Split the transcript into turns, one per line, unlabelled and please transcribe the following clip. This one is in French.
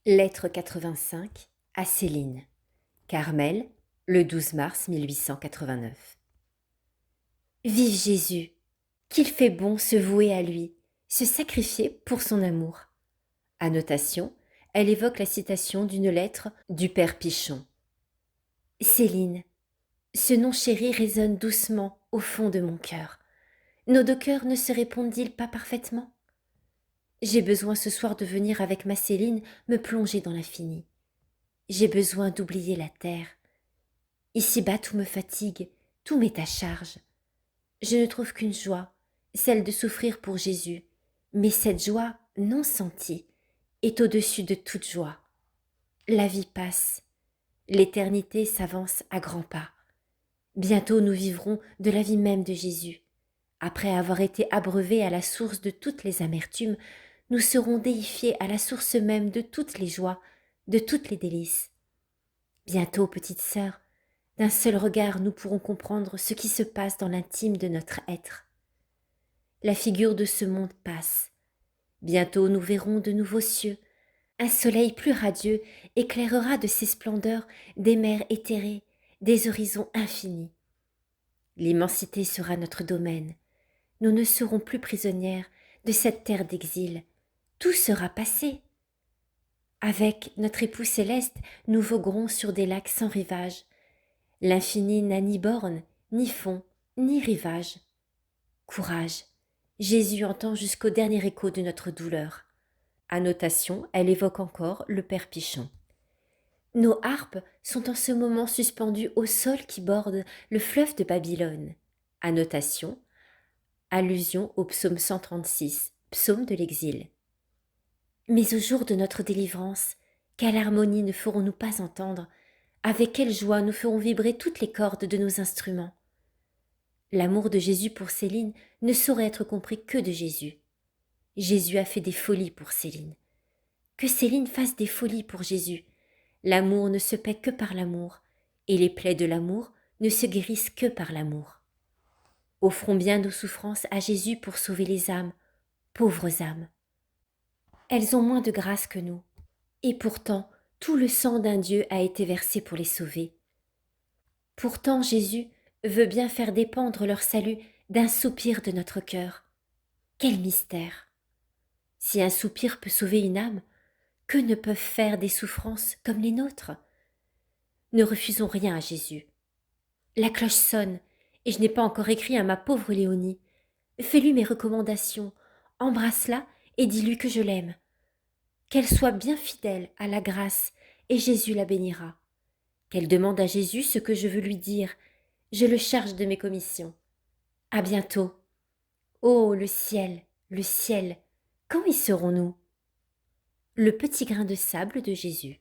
Lettre 85 à Céline. Carmel, le 12 mars 1889. Vive Jésus! Qu'il fait bon se vouer à lui, se sacrifier pour son amour. Annotation, elle évoque la citation d'une lettre du père Pichon. Céline, ce nom chéri résonne doucement au fond de mon cœur. Nos deux cœurs ne se répondent-ils pas parfaitement? J'ai besoin ce soir de venir avec ma Céline me plonger dans l'infini. J'ai besoin d'oublier la terre. Ici-bas tout me fatigue, tout m'est à charge. Je ne trouve qu'une joie, celle de souffrir pour Jésus, mais cette joie non sentie est au-dessus de toute joie. La vie passe, l'éternité s'avance à grands pas. Bientôt nous vivrons de la vie même de Jésus. Après avoir été abreuvés à la source de toutes les amertumes, nous serons déifiés à la source même de toutes les joies, de toutes les délices. Bientôt, petite sœur, d'un seul regard nous pourrons comprendre ce qui se passe dans l'intime de notre être. La figure de ce monde passe. Bientôt nous verrons de nouveaux cieux. Un soleil plus radieux éclairera de ses splendeurs des mers éthérées, des horizons infinis. L'immensité sera notre domaine. Nous ne serons plus prisonnières de cette terre d'exil. Tout sera passé. Avec notre époux céleste, nous voguerons sur des lacs sans rivage. L'infini n'a ni borne, ni fond, ni rivage. Courage, Jésus entend jusqu'au dernier écho de notre douleur. Annotation, elle évoque encore le père Pichon. Nos harpes sont en ce moment suspendues au sol qui borde le fleuve de Babylone. Annotation, allusion au psaume 136, psaume de l'exil. Mais au jour de notre délivrance, quelle harmonie ne ferons-nous pas entendre? Avec quelle joie nous ferons vibrer toutes les cordes de nos instruments? L'amour de Jésus pour Céline ne saurait être compris que de Jésus. Jésus a fait des folies pour Céline. Que Céline fasse des folies pour Jésus. L'amour ne se paie que par l'amour, et les plaies de l'amour ne se guérissent que par l'amour. Offrons bien nos souffrances à Jésus pour sauver les âmes, pauvres âmes. Elles ont moins de grâce que nous, et pourtant tout le sang d'un Dieu a été versé pour les sauver. Pourtant Jésus veut bien faire dépendre leur salut d'un soupir de notre cœur. Quel mystère! Si un soupir peut sauver une âme, que ne peuvent faire des souffrances comme les nôtres? Ne refusons rien à Jésus. La cloche sonne, et je n'ai pas encore écrit à ma pauvre Léonie. Fais-lui mes recommandations, embrasse-la et dis-lui que je l'aime. Qu'elle soit bien fidèle à la grâce, et Jésus la bénira. Qu'elle demande à Jésus ce que je veux lui dire. Je le charge de mes commissions. À bientôt. Oh, le ciel, quand y serons-nous? Le petit grain de sable de Jésus.